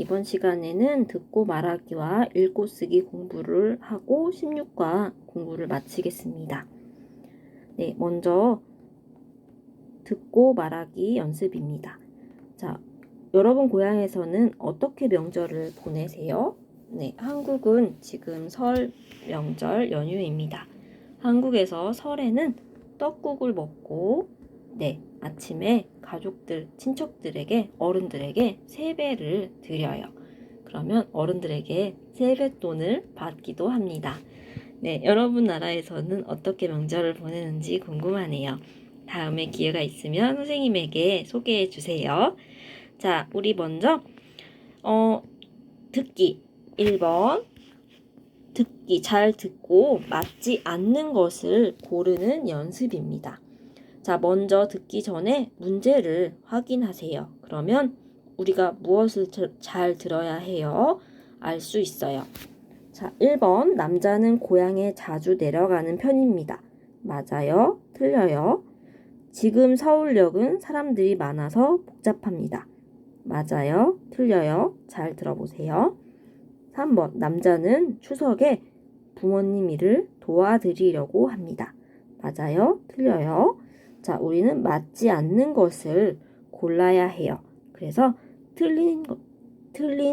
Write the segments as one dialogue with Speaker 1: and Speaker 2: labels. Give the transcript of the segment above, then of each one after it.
Speaker 1: 이번 시간에는 듣고 말하기와 읽고 쓰기 공부를 하고 16과 공부를 마치겠습니다. 네, 먼저 듣고 말하기 연습입니다. 자, 여러분 고향에서는 어떻게 명절을 보내세요? 네, 한국은 지금 설 명절 연휴입니다. 한국에서 설에는 떡국을 먹고 아침에 가족들, 친척들에게, 어른들에게 세배를 드려요. 그러면 어른들에게 세뱃돈을 받기도 합니다. 네, 여러분 나라에서는 어떻게 명절을 보내는지 궁금하네요. 다음에 기회가 있으면 선생님에게 소개해 주세요. 자, 우리 먼저 듣기 1번 듣기 잘 듣고 맞지 않는 것을 고르는 연습입니다. 자, 먼저 듣기 전에 문제를 확인하세요. 그러면 우리가 무엇을 잘 들어야 해요? 알 수 있어요. 자, 1번 남자는 고향에 자주 내려가는 편입니다. 맞아요? 틀려요? 지금 서울역은 사람들이 많아서 복잡합니다. 맞아요? 틀려요? 잘 들어보세요. 3번 남자는 추석에 부모님 일을 도와드리려고 합니다. 맞아요? 틀려요? 자, 우리는 맞지 않는 것을 골라야 해요. 그래서 틀린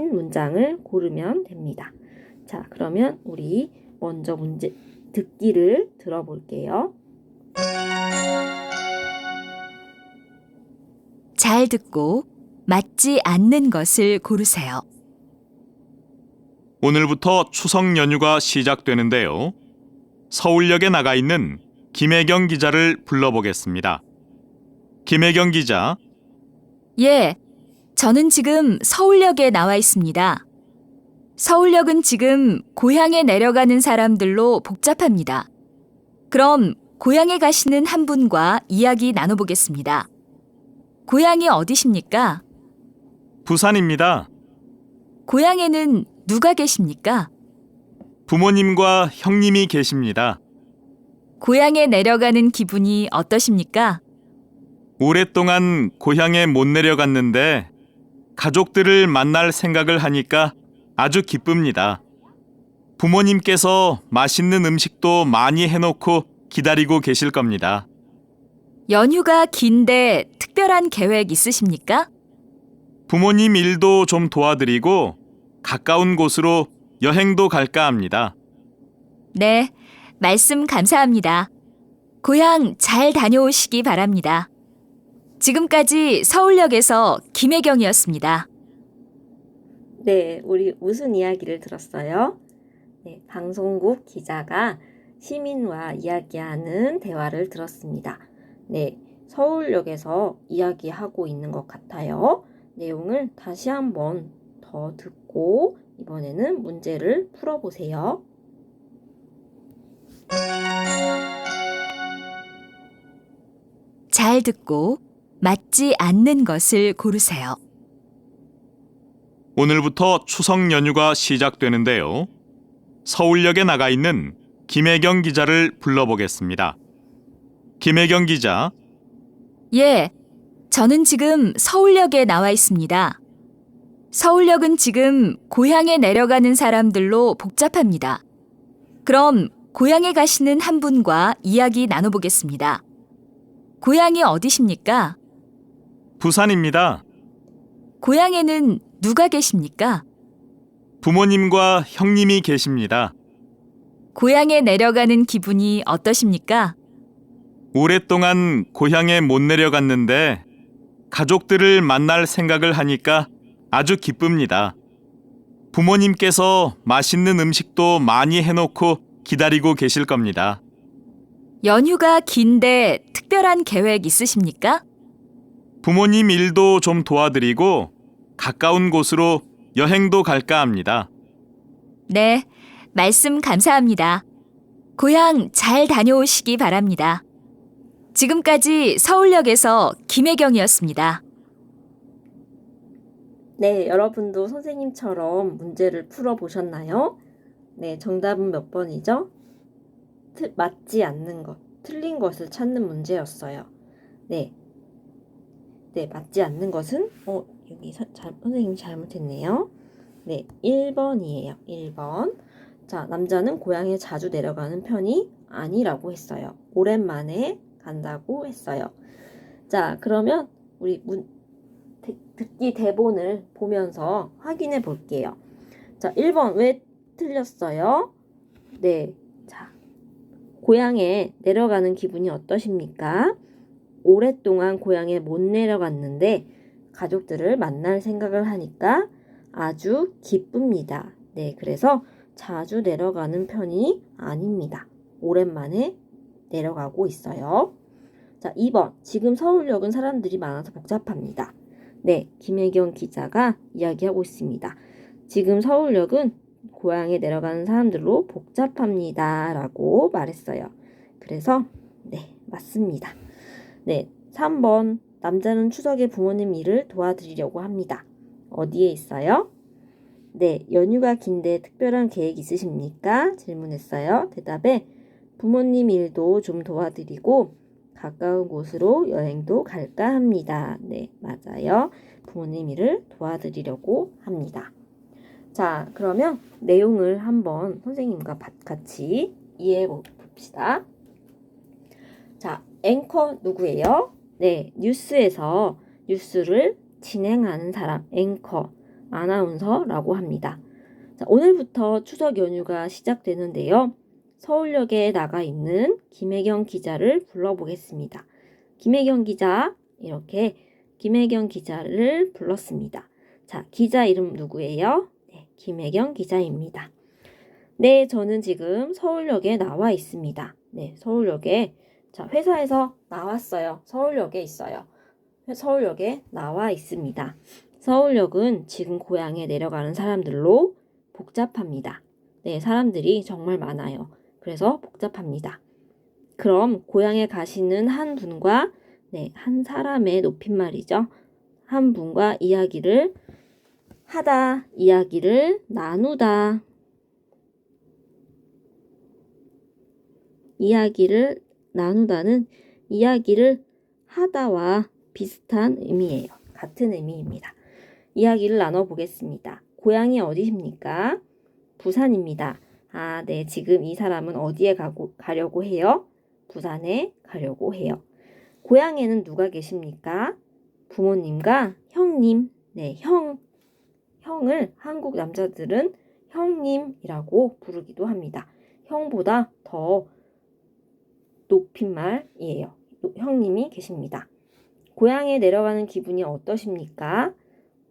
Speaker 1: 문장을 고르면 됩니다. 자, 그러면 우리 먼저 문제 듣기를 들어볼게요.
Speaker 2: 잘 듣고 맞지 않는 것을 고르세요.
Speaker 3: 오늘부터 추석 연휴가 시작되는데요. 서울역에 나가 있는 김혜경 기자를 불러보겠습니다. 김혜경 기자.
Speaker 2: 예, 저는 지금 서울역에 나와 있습니다. 서울역은 지금 고향에 내려가는 사람들로 복잡합니다. 그럼 고향에 가시는 한 분과 이야기 나눠보겠습니다. 고향이 어디십니까?
Speaker 3: 부산입니다.
Speaker 2: 고향에는 누가 계십니까?
Speaker 3: 부모님과 형님이 계십니다.
Speaker 2: 고향에 내려가는 기분이 어떠십니까?
Speaker 3: 오랫동안 고향에 못 내려갔는데 가족들을 만날 생각을 하니까 아주 기쁩니다. 부모님께서 맛있는 음식도 많이 해놓고 기다리고 계실 겁니다.
Speaker 2: 연휴가 긴데 특별한 계획 있으십니까?
Speaker 3: 부모님 일도 좀 도와드리고 가까운 곳으로 여행도 갈까 합니다.
Speaker 2: 네, 말씀 감사합니다. 고향 잘 다녀오시기 바랍니다. 지금까지 서울역에서 김혜경이었습니다.
Speaker 1: 네, 우리 무슨 이야기를 들었어요? 네, 방송국 기자가 시민과 이야기하는 대화를 들었습니다. 네, 서울역에서 이야기하고 있는 것 같아요. 내용을 다시 한번 더 듣고 이번에는 문제를 풀어보세요.
Speaker 2: 잘 듣고 맞지 않는 것을 고르세요.
Speaker 3: 오늘부터 추석 연휴가 시작되는데요. 서울역에 나가 있는 김혜경 기자를 불러보겠습니다. 김혜경 기자.
Speaker 2: 예, 저는 지금 서울역에 나와 있습니다. 서울역은 지금 고향에 내려가는 사람들로 복잡합니다. 그럼 고향에 가시는 한 분과 이야기 나눠보겠습니다. 고향이 어디십니까?
Speaker 3: 부산입니다.
Speaker 2: 고향에는 누가 계십니까?
Speaker 3: 부모님과 형님이 계십니다.
Speaker 2: 고향에 내려가는 기분이 어떠십니까?
Speaker 3: 오랫동안 고향에 못 내려갔는데 가족들을 만날 생각을 하니까 아주 기쁩니다. 부모님께서 맛있는 음식도 많이 해놓고 기다리고 계실 겁니다.
Speaker 2: 연휴가 긴데 특별한 계획 있으십니까?
Speaker 3: 부모님 일도 좀 도와드리고 가까운 곳으로 여행도 갈까 합니다.
Speaker 2: 네, 말씀 감사합니다. 고향 잘 다녀오시기 바랍니다. 지금까지 서울역에서 김혜경이었습니다.
Speaker 1: 네, 여러분도 선생님처럼 문제를 풀어보셨나요? 네, 정답은 몇 번이죠? 맞지 않는 것, 틀린 것을 찾는 문제였어요. 네, 맞지 않는 것은, 여기 선생님 잘못했네요. 네, 1번이에요. 1번. 자, 남자는 고향에 자주 내려가는 편이 아니라고 했어요. 오랜만에 간다고 했어요. 자, 그러면 우리 듣기 대본을 보면서 확인해 볼게요. 자, 1번 왜 틀렸어요? 네, 자, 고향에 내려가는 기분이 어떠십니까? 오랫동안 고향에 못 내려갔는데 가족들을 만날 생각을 하니까 아주 기쁩니다. 네, 그래서 자주 내려가는 편이 아닙니다. 오랜만에 내려가고 있어요. 자, 2번. 지금 서울역은 사람들이 많아서 복잡합니다. 네, 김혜경 기자가 이야기하고 있습니다. 지금 서울역은 고향에 내려가는 사람들로 복잡합니다. 라고 말했어요. 그래서 네, 맞습니다. 네, 3번. 남자는 추석에 부모님 일을 도와드리려고 합니다. 어디에 있어요? 네, 연휴가 긴데 특별한 계획 있으십니까? 질문했어요. 대답에 부모님 일도 좀 도와드리고 가까운 곳으로 여행도 갈까 합니다. 네, 맞아요. 부모님 일을 도와드리려고 합니다. 자, 그러면 내용을 한번 선생님과 같이 이해해 봅시다. 자, 앵커 누구예요? 네, 뉴스에서 뉴스를 진행하는 사람, 앵커, 아나운서라고 합니다. 자, 오늘부터 추석 연휴가 시작되는데요. 서울역에 나가 있는 김혜경 기자를 불러보겠습니다. 김혜경 기자, 이렇게 김혜경 기자를 불렀습니다. 자, 기자 이름 누구예요? 네, 김혜경 기자입니다. 네, 저는 지금 서울역에 나와 있습니다. 네, 서울역에, 자, 회사에서 나왔어요. 서울역에 있어요. 서울역에 나와 있습니다. 서울역은 지금 고향에 내려가는 사람들로 복잡합니다. 네, 사람들이 정말 많아요. 그래서 복잡합니다. 그럼 고향에 가시는 한 분과 네, 한 사람의 높임말이죠. 한 분과 이야기를 하다, 이야기를 나누다. 이야기를 나누다는 이야기를 하다와 비슷한 의미예요. 같은 의미입니다. 이야기를 나눠보겠습니다. 고향이 어디십니까? 부산입니다. 아, 네. 지금 이 사람은 어디에 가려고 해요? 부산에 가려고 해요. 고향에는 누가 계십니까? 부모님과 형님. 네, 형을 한국 남자들은 형님이라고 부르기도 합니다. 형보다 더 높임말이에요. 형님이 계십니다. 고향에 내려가는 기분이 어떠십니까?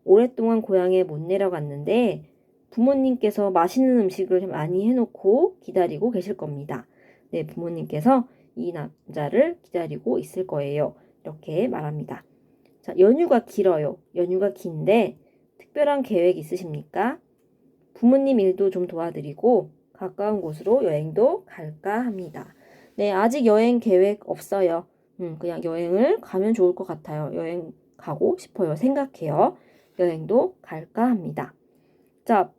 Speaker 1: 오랫동안 고향에 못 내려갔는데 부모님께서 맛있는 음식을 많이 해놓고 기다리고 계실 겁니다. 네, 부모님께서 이 남자를 기다리고 있을 거예요. 이렇게 말합니다. 자, 연휴가 길어요. 연휴가 긴데 특별한 계획 있으십니까? 부모님 일도 좀 도와드리고 가까운 곳으로 여행도 갈까 합니다. 네, 아직 여행 계획 없어요. 그냥 여행을 가면 좋을 것 같아요. 여행 가고 싶어요. 생각해요. 여행도 갈까 합니다. 자,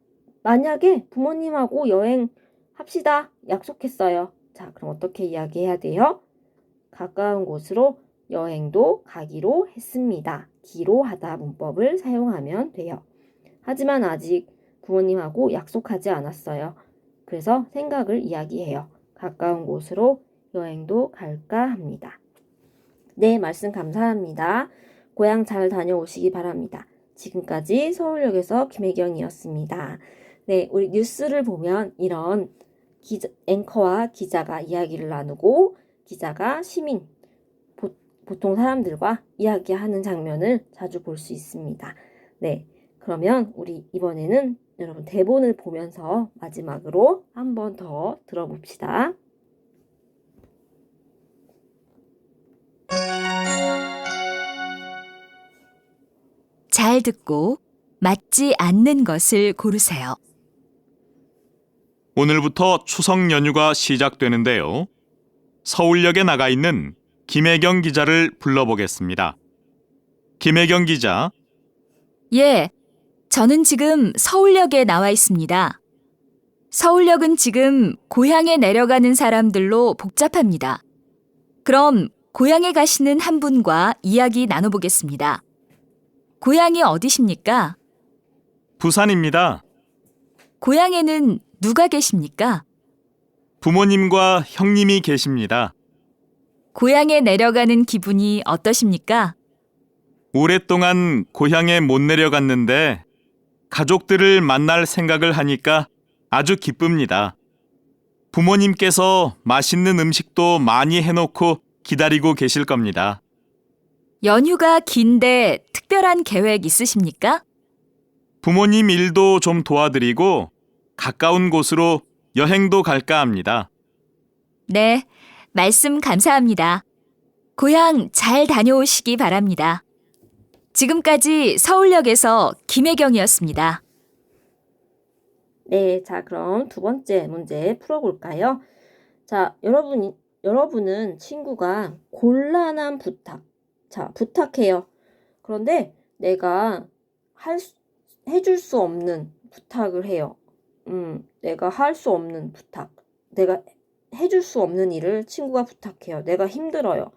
Speaker 1: 만약에 부모님하고 여행 합시다. 약속했어요. 자, 그럼 어떻게 이야기해야 돼요? 가까운 곳으로 여행도 가기로 했습니다. 기로 하다 문법을 사용하면 돼요. 하지만 아직 부모님하고 약속하지 않았어요. 그래서 생각을 이야기해요. 가까운 곳으로 여행도 갈까 합니다. 네, 말씀 감사합니다. 고향 잘 다녀오시기 바랍니다. 지금까지 서울역에서 김혜경이었습니다. 네, 우리 뉴스를 보면 이런 앵커와 기자가 이야기를 나누고 기자가 시민, 보통 사람들과 이야기하는 장면을 자주 볼 수 있습니다. 네, 그러면 우리 이번에는 여러분 대본을 보면서 마지막으로 한 번 더 들어봅시다.
Speaker 2: 잘 듣고 맞지 않는 것을 고르세요.
Speaker 3: 오늘부터 추석 연휴가 시작되는데요. 서울역에 나가 있는 김혜경 기자를 불러보겠습니다. 김혜경 기자,
Speaker 2: 예, 저는 지금 서울역에 나와 있습니다. 서울역은 지금 고향에 내려가는 사람들로 복잡합니다. 그럼 고향에 가시는 한 분과 이야기 나눠보겠습니다. 고향이 어디십니까?
Speaker 3: 부산입니다.
Speaker 2: 고향에는 누가 계십니까?
Speaker 3: 부모님과 형님이 계십니다.
Speaker 2: 고향에 내려가는 기분이 어떠십니까?
Speaker 3: 오랫동안 고향에 못 내려갔는데 가족들을 만날 생각을 하니까 아주 기쁩니다. 부모님께서 맛있는 음식도 많이 해놓고 기다리고 계실 겁니다.
Speaker 2: 연휴가 긴데 특별한 계획 있으십니까?
Speaker 3: 부모님 일도 좀 도와드리고 가까운 곳으로 여행도 갈까 합니다.
Speaker 2: 네, 말씀 감사합니다. 고향 잘 다녀오시기 바랍니다. 지금까지 서울역에서 김혜경이었습니다.
Speaker 1: 네, 자, 그럼 두 번째 문제 풀어볼까요? 자, 여러분은 친구가 곤란한 부탁. 자, 부탁해요. 그런데 내가 해줄 수 없는 부탁을 해요. 내가 할 수 없는 부탁. 내가 해줄 수 없는 일을 친구가 부탁해요. 내가 힘들어요.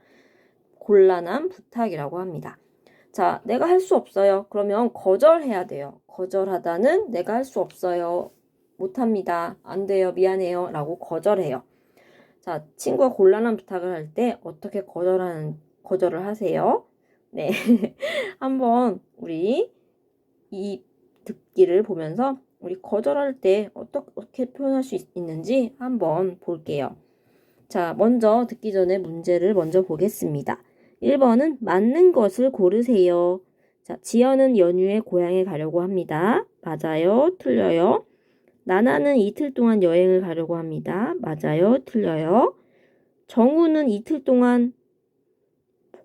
Speaker 1: 곤란한 부탁이라고 합니다. 자, 내가 할 수 없어요. 그러면 거절해야 돼요. 거절하다는 내가 할 수 없어요. 못합니다. 안 돼요. 미안해요. 라고 거절해요. 자, 친구가 곤란한 부탁을 할 때 어떻게 거절을 하세요? 네. 한번 우리 이 듣기를 보면서 우리 거절할 때 어떻게 표현할 수 있는지 한번 볼게요. 자, 먼저 듣기 전에 문제를 먼저 보겠습니다. 1번은 맞는 것을 고르세요. 자, 지연은 연휴에 고향에 가려고 합니다. 맞아요? 틀려요? 나나는 이틀 동안 여행을 가려고 합니다. 맞아요? 틀려요? 정우는 이틀 동안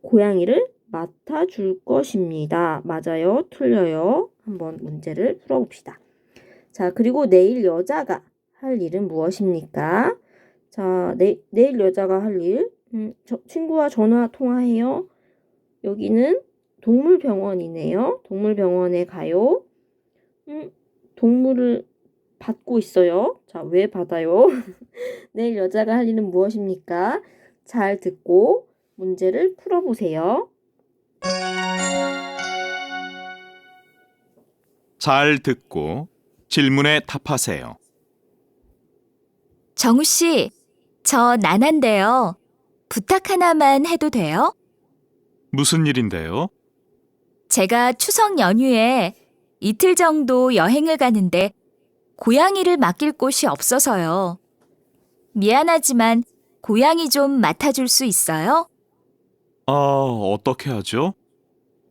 Speaker 1: 고양이를 맡아줄 것입니다. 맞아요? 틀려요? 한번 문제를 풀어봅시다. 자, 그리고 내일 여자가 할 일은 무엇입니까? 자, 내일 여자가 할 일, 친구와 전화 통화해요. 여기는 동물병원이네요. 동물병원에 가요. 동물을 받고 있어요. 자, 왜 받아요? 내일 여자가 할 일은 무엇입니까? 잘 듣고 문제를 풀어보세요.
Speaker 3: 잘 듣고 질문에 답하세요.
Speaker 2: 정우 씨, 저 나난데요. 부탁 하나만 해도 돼요?
Speaker 3: 무슨 일인데요?
Speaker 2: 제가 추석 연휴에 이틀 정도 여행을 가는데 고양이를 맡길 곳이 없어서요. 미안하지만 고양이 좀 맡아줄 수 있어요?
Speaker 3: 어떻게 하죠?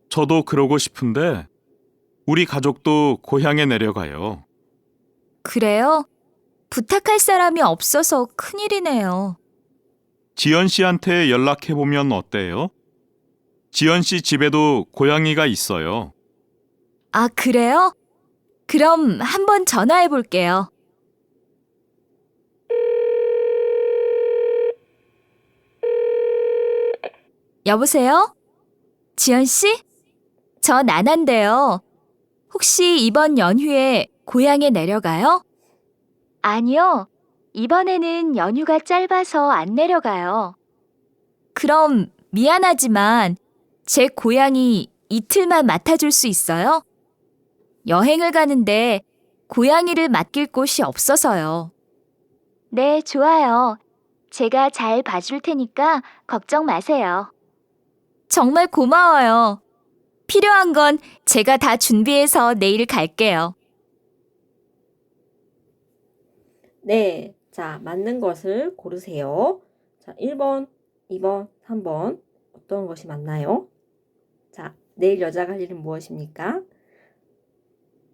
Speaker 3: 저도 그러고 싶은데 우리 가족도 고향에 내려가요.
Speaker 2: 그래요? 부탁할 사람이 없어서 큰일이네요.
Speaker 3: 지연 씨한테 연락해보면 어때요? 지연 씨 집에도 고양이가 있어요.
Speaker 2: 아, 그래요? 그럼 한번 전화해 볼게요. 여보세요? 지연 씨? 저 나난데요. 혹시 이번 연휴에 고향에 내려가요? 아니요. 이번에는 연휴가 짧아서 안 내려가요. 그럼 미안하지만 제 고양이 이틀만 맡아줄 수 있어요? 여행을 가는데 고양이를 맡길 곳이 없어서요. 네, 좋아요. 제가 잘 봐줄 테니까 걱정 마세요. 정말 고마워요. 필요한 건 제가 다 준비해서 내일 갈게요.
Speaker 1: 네, 자, 맞는 것을 고르세요. 자, 1번, 2번, 3번 어떤 것이 맞나요? 자, 내일 여자가 할 일은 무엇입니까?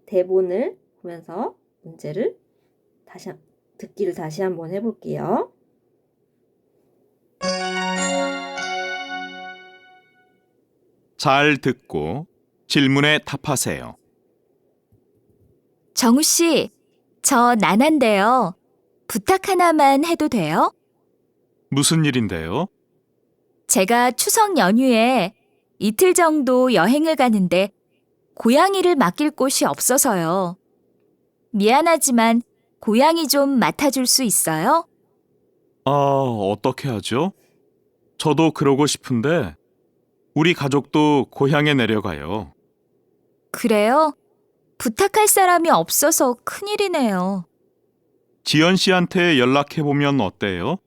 Speaker 1: 대본을 보면서 문제를 듣기를 다시 한번 해볼게요.
Speaker 3: 잘 듣고 질문에 답하세요.
Speaker 2: 정우 씨, 저 나난데요. 부탁 하나만 해도 돼요?
Speaker 3: 무슨 일인데요?
Speaker 2: 제가 추석 연휴에 이틀 정도 여행을 가는데 고양이를 맡길 곳이 없어서요. 미안하지만 고양이 좀 맡아줄 수 있어요?
Speaker 3: 어떻게 하죠? 저도 그러고 싶은데 우리 가족도 고향에 내려가요.
Speaker 2: 그래요? 부탁할 사람이 없어서 큰일이네요.
Speaker 3: 지연 씨한테 연락해 보면 어때요?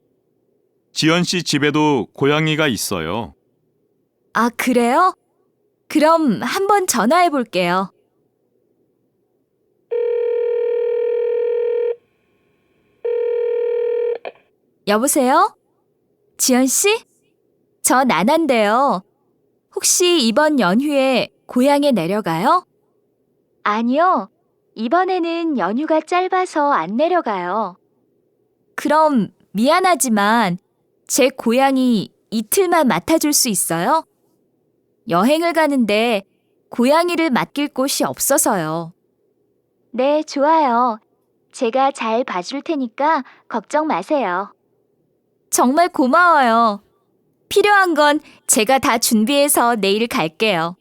Speaker 3: 지연 씨 집에도 고양이가 있어요.
Speaker 2: 아, 그래요? 그럼 한번 전화해 볼게요. 여보세요? 지연 씨? 저 나난데요. 혹시 이번 연휴에 고향에 내려가요? 아니요. 이번에는 연휴가 짧아서 안 내려가요. 그럼 미안하지만 제 고양이 이틀만 맡아줄 수 있어요? 여행을 가는데 고양이를 맡길 곳이 없어서요. 네, 좋아요. 제가 잘 봐줄 테니까 걱정 마세요. 정말 고마워요. 필요한 건 제가 다 준비해서 내일 갈게요.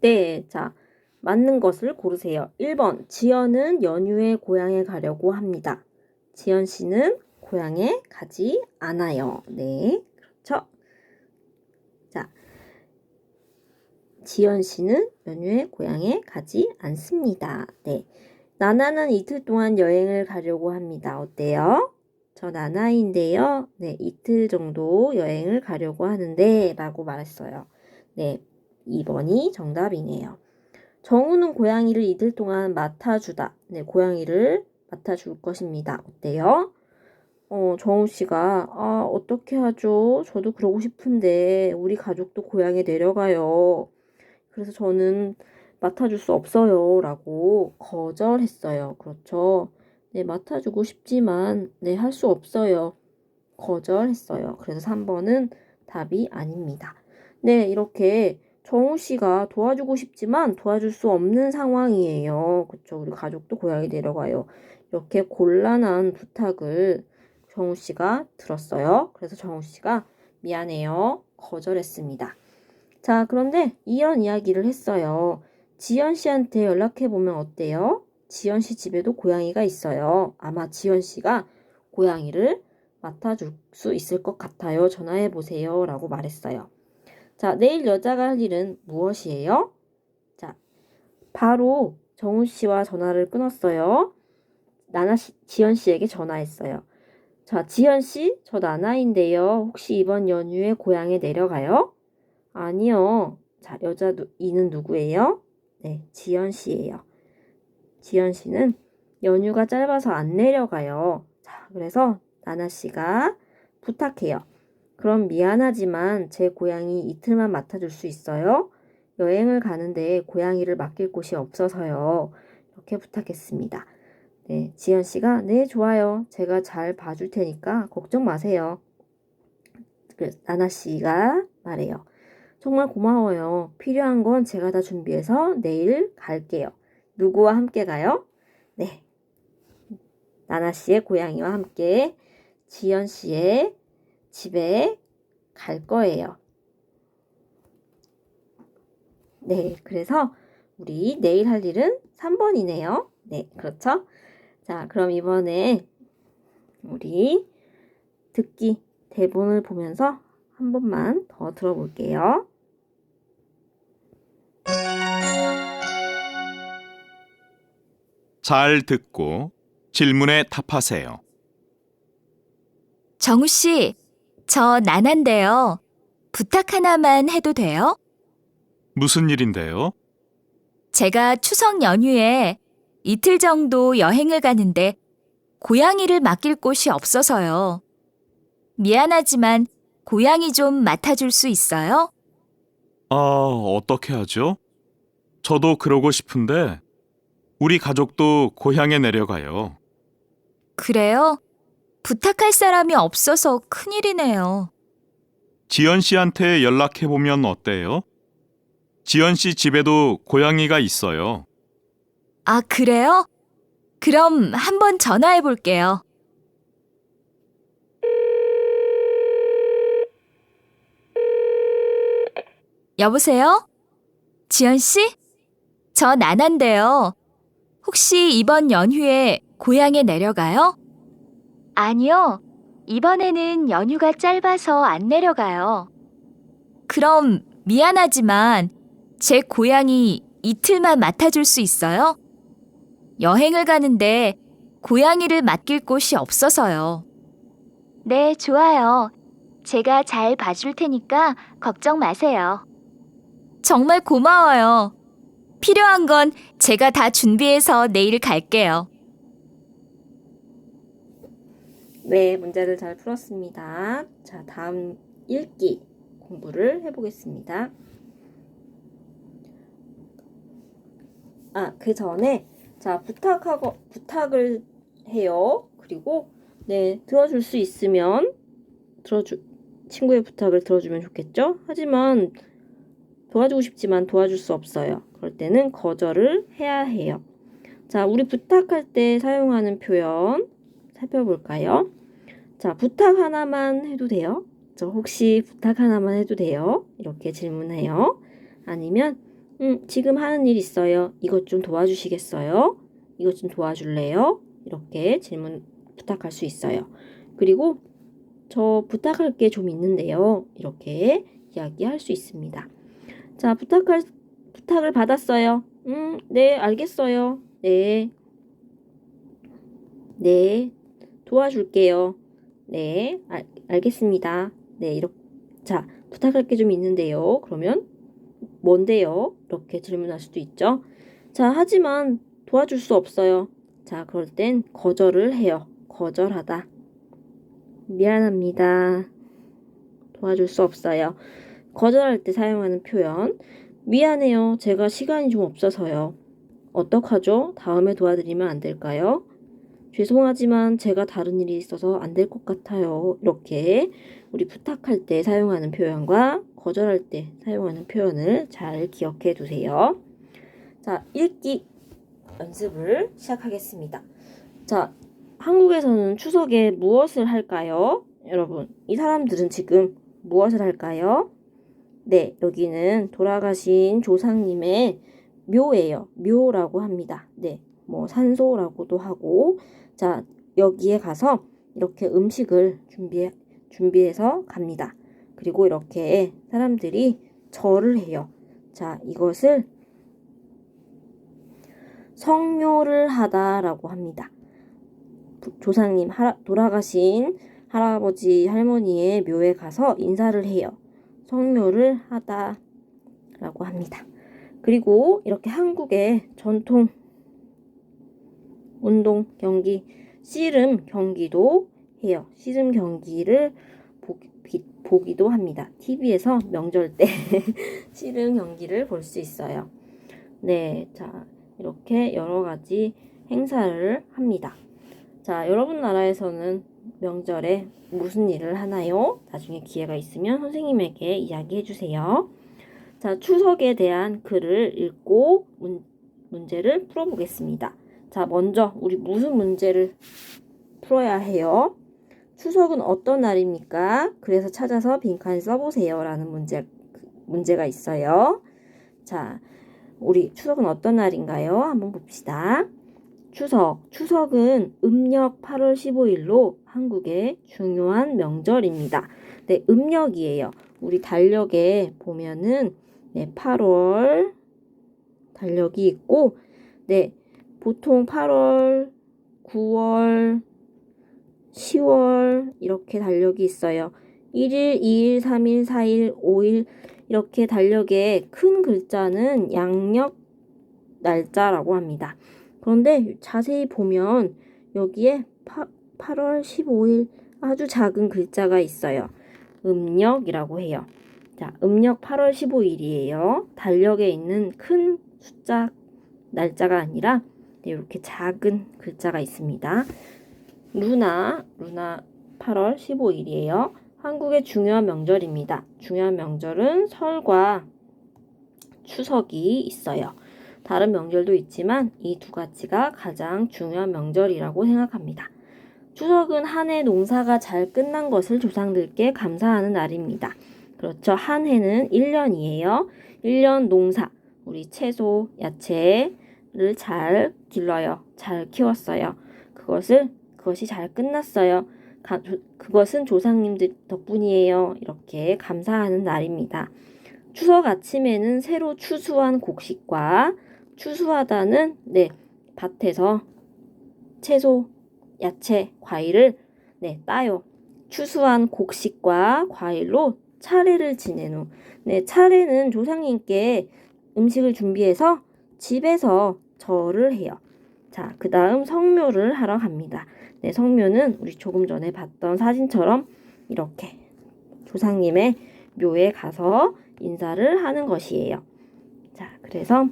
Speaker 1: 네, 자, 맞는 것을 고르세요. 1번, 지연은 연휴에 고향에 가려고 합니다. 지연 씨는 고향에 가지 않아요. 네, 그렇죠. 자, 지연 씨는 연휴에 고향에 가지 않습니다. 네, 나나는 이틀 동안 여행을 가려고 합니다. 어때요? 저 나나인데요. 네, 이틀 정도 여행을 가려고 하는데 라고 말했어요. 네, 2번이 정답이네요. 정우는 고양이를 이틀 동안 맡아주다. 네, 고양이를 맡아줄 것입니다. 어때요? 정우 씨가, 어떻게 하죠? 저도 그러고 싶은데, 우리 가족도 고향에 내려가요. 그래서 저는 맡아줄 수 없어요. 라고 거절했어요. 그렇죠. 네, 맡아주고 싶지만, 네, 할 수 없어요. 거절했어요. 그래서 3번은 답이 아닙니다. 네, 이렇게 정우 씨가 도와주고 싶지만 도와줄 수 없는 상황이에요. 그쵸? 우리 가족도 고향에 내려가요. 이렇게 곤란한 부탁을 정우 씨가 들었어요. 그래서 정우 씨가 미안해요. 거절했습니다. 자, 그런데 이런 이야기를 했어요. 지연 씨한테 연락해보면 어때요? 지연 씨 집에도 고양이가 있어요. 아마 지연 씨가 고양이를 맡아줄 수 있을 것 같아요. 전화해보세요. 라고 말했어요. 자, 내일 여자가 할 일은 무엇이에요? 자, 바로 정우 씨와 전화를 끊었어요. 지연 씨에게 전화했어요. 자, 지연 씨, 저 나나인데요. 혹시 이번 연휴에 고향에 내려가요? 아니요. 자, 이는 누구예요? 네, 지연 씨예요. 지연 씨는 연휴가 짧아서 안 내려가요. 자, 그래서 나나 씨가 부탁해요. 그럼 미안하지만 제 고양이 이틀만 맡아줄 수 있어요? 여행을 가는데 고양이를 맡길 곳이 없어서요. 이렇게 부탁했습니다. 네, 지연 씨가 네, 좋아요. 제가 잘 봐줄 테니까 걱정 마세요. 그래서 나나 씨가 말해요. 정말 고마워요. 필요한 건 제가 다 준비해서 내일 갈게요. 누구와 함께 가요? 네, 나나 씨의 고양이와 함께 지연 씨의 집에 갈 거예요. 네, 그래서 우리 내일 할 일은 3번이네요. 네, 그렇죠? 자, 그럼 이번에 우리 듣기 대본을 보면서 한 번만 더 들어볼게요.
Speaker 3: 잘 듣고 질문에 답하세요.
Speaker 2: 정우 씨, 저 나난데요. 부탁 하나만 해도 돼요?
Speaker 3: 무슨 일인데요?
Speaker 2: 제가 추석 연휴에 이틀 정도 여행을 가는데 고양이를 맡길 곳이 없어서요. 미안하지만 고양이 좀 맡아줄 수 있어요?
Speaker 3: 어떻게 하죠? 저도 그러고 싶은데, 우리 가족도 고향에 내려가요.
Speaker 2: 그래요? 부탁할 사람이 없어서 큰일이네요.
Speaker 3: 지연 씨한테 연락해 보면 어때요? 지연 씨 집에도 고양이가 있어요.
Speaker 2: 아, 그래요? 그럼 한번 전화해 볼게요. 여보세요? 지연 씨? 저 나난데요. 혹시 이번 연휴에 고향에 내려가요? 아니요. 이번에는 연휴가 짧아서 안 내려가요. 그럼 미안하지만 제 고양이 이틀만 맡아줄 수 있어요? 여행을 가는데 고양이를 맡길 곳이 없어서요. 네, 좋아요. 제가 잘 봐줄 테니까 걱정 마세요. 정말 고마워요. 필요한 건 제가 다 준비해서 내일 갈게요.
Speaker 1: 네, 문제를 잘 풀었습니다. 자, 다음 읽기 공부를 해보겠습니다. 그 전에 자, 부탁을 해요. 그리고 네, 들어줄 수 있으면 친구의 부탁을 들어주면 좋겠죠? 하지만 도와주고 싶지만 도와줄 수 없어요. 그럴 때는 거절을 해야 해요. 자, 우리 부탁할 때 사용하는 표현 살펴볼까요? 자, 부탁 하나만 해도 돼요? 저 혹시 부탁 하나만 해도 돼요? 이렇게 질문해요. 아니면 지금 하는 일 있어요. 이것 좀 도와주시겠어요? 이것 좀 도와줄래요? 이렇게 부탁할 수 있어요. 그리고 저 부탁할 게 좀 있는데요. 이렇게 이야기할 수 있습니다. 자, 부탁을 받았어요. 네, 알겠어요. 네. 네, 도와줄게요. 네, 알겠습니다. 네, 자, 부탁할 게 좀 있는데요. 그러면 뭔데요? 이렇게 질문할 수도 있죠. 자, 하지만 도와줄 수 없어요. 자, 그럴 땐 거절을 해요. 거절하다. 미안합니다. 도와줄 수 없어요. 거절할 때 사용하는 표현. 미안해요. 제가 시간이 좀 없어서요. 어떡하죠? 다음에 도와드리면 안 될까요? 죄송하지만 제가 다른 일이 있어서 안 될 것 같아요. 이렇게 우리 부탁할 때 사용하는 표현과 거절할 때 사용하는 표현을 잘 기억해 두세요. 자, 읽기 연습을 시작하겠습니다. 자, 한국에서는 추석에 무엇을 할까요? 여러분, 이 사람들은 지금 무엇을 할까요? 네, 여기는 돌아가신 조상님의 묘예요. 묘라고 합니다. 네, 뭐 산소라고도 하고, 자, 여기에 가서 이렇게 음식을 준비해서 갑니다. 그리고 이렇게 사람들이 절을 해요. 자, 이것을 성묘를 하다라고 합니다. 조상님, 돌아가신 할아버지, 할머니의 묘에 가서 인사를 해요. 성묘를 하다라고 합니다. 그리고 이렇게 한국의 전통 운동 경기, 씨름 경기도 해요. 씨름 경기를 보기도 합니다. TV에서 명절 때 씨름 경기를 볼 수 있어요. 네, 자, 이렇게 여러 가지 행사를 합니다. 자, 여러분 나라에서는 명절에 무슨 일을 하나요? 나중에 기회가 있으면 선생님에게 이야기해 주세요. 자, 추석에 대한 글을 읽고 문제를 풀어보겠습니다. 자, 먼저 우리 무슨 문제를 풀어야 해요? 추석은 어떤 날입니까? 그래서 찾아서 빈칸 써보세요. 라는 문제가 있어요. 우리 추석은 어떤 날인가요? 한번 봅시다. 추석은 음력 8월 15일로 한국의 중요한 명절입니다. 네, 음력이에요. 우리 달력에 보면은 8월 달력이 있고, 네, 보통 8월, 9월, 10월 이렇게 달력이 있어요. 1일, 2일, 3일, 4일, 5일 이렇게 달력에 큰 글자는 양력 날짜라고 합니다. 그런데 자세히 보면 여기에 8월 15일 아주 작은 글자가 있어요. 음력이라고 해요. 자, 음력 8월 15일이에요. 달력에 있는 큰 숫자 날짜가 아니라 이렇게 작은 글자가 있습니다. 루나 8월 15일이에요. 한국의 중요한 명절입니다. 중요한 명절은 설과 추석이 있어요. 다른 명절도 있지만 이 두 가지가 가장 중요한 명절이라고 생각합니다. 추석은 한 해 농사가 잘 끝난 것을 조상들께 감사하는 날입니다. 그렇죠. 한 해는 1년이에요. 1년 농사, 우리 채소, 야채를 잘 길러요. 잘 키웠어요. 그것이 잘 끝났어요. 그것은 조상님들 덕분이에요. 이렇게 감사하는 날입니다. 추석 아침에는 새로 추수한 곡식과 추수하다는 밭에서 채소, 야채, 과일을 따요. 추수한 곡식과 과일로 차례를 지낸 후 차례는 조상님께 음식을 준비해서 집에서 절을 해요. 자, 그 다음 성묘를 하러 갑니다. 성묘는 우리 조금 전에 봤던 사진처럼 이렇게 조상님의 묘에 가서 인사를 하는 것이에요. 자, 그래서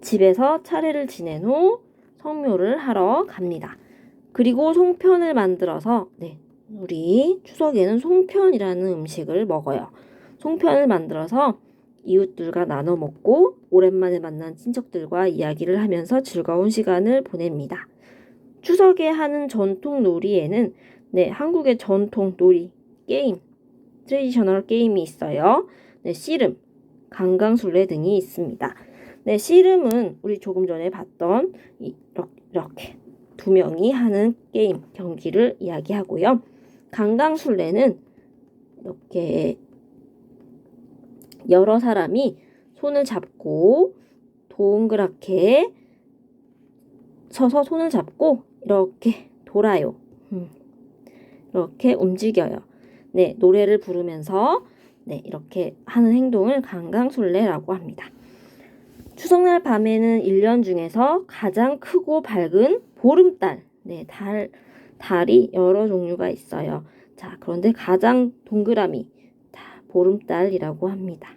Speaker 1: 집에서 차례를 지낸 후 성묘를 하러 갑니다. 그리고 송편을 만들어서 우리 추석에는 송편이라는 음식을 먹어요. 송편을 만들어서 이웃들과 나눠 먹고 오랜만에 만난 친척들과 이야기를 하면서 즐거운 시간을 보냅니다. 추석에 하는 전통 놀이에는 한국의 전통 놀이 게임, 트레디셔널 게임이 있어요. 씨름, 강강술래 등이 있습니다. 씨름은 우리 조금 전에 봤던 이렇게 두 명이 하는 게임, 경기를 이야기하고요. 강강술래는 이렇게 여러 사람이 손을 잡고 동그랗게 서서 손을 잡고 이렇게 돌아요. 이렇게 움직여요. 노래를 부르면서 이렇게 하는 행동을 강강술래라고 합니다. 추석날 밤에는 1년 중에서 가장 크고 밝은 보름달, 달이 여러 종류가 있어요. 자, 그런데 가장 동그라미, 보름달이라고 합니다.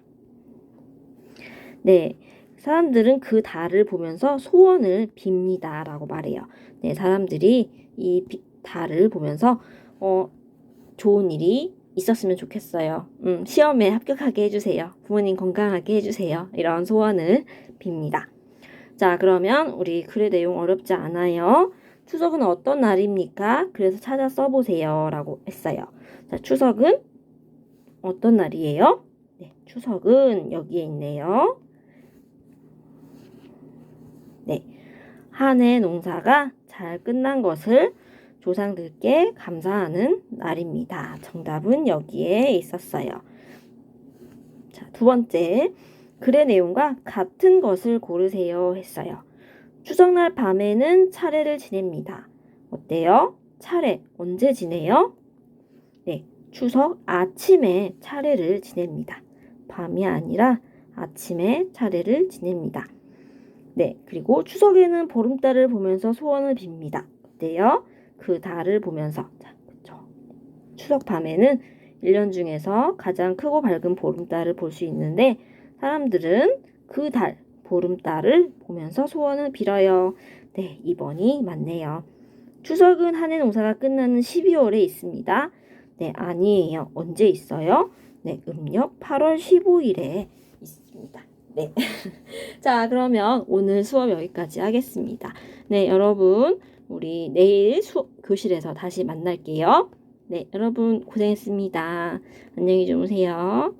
Speaker 1: 사람들은 그 달을 보면서 소원을 빕니다 라고 말해요. 사람들이 이 달을 보면서 좋은 일이 있었으면 좋겠어요. 시험에 합격하게 해주세요. 부모님 건강하게 해주세요. 이런 소원을 빕니다. 자, 그러면 우리 글의 내용 어렵지 않아요. 추석은 어떤 날입니까? 그래서 찾아 써보세요 라고 했어요. 자, 추석은 어떤 날이에요? 추석은 여기에 있네요. 한 해 농사가 잘 끝난 것을 조상들께 감사하는 날입니다. 정답은 여기에 있었어요. 자, 두 번째, 글의 내용과 같은 것을 고르세요 했어요. 추석날 밤에는 차례를 지냅니다. 어때요? 차례 언제 지내요? 추석 아침에 차례를 지냅니다. 밤이 아니라 아침에 차례를 지냅니다. 그리고 추석에는 보름달을 보면서 소원을 빕니다. 어때요? 그 달을 보면서. 자, 그쵸? 추석 밤에는 1년 중에서 가장 크고 밝은 보름달을 볼 수 있는데 사람들은 그 달, 보름달을 보면서 소원을 빌어요. 2번이 맞네요. 추석은 한 해 농사가 끝나는 12월에 있습니다. 아니에요. 언제 있어요? 음력 8월 15일에 있습니다. 자, 그러면 오늘 수업 여기까지 하겠습니다. 여러분, 우리 내일 교실에서 다시 만날게요. 여러분 고생했습니다. 안녕히 주무세요.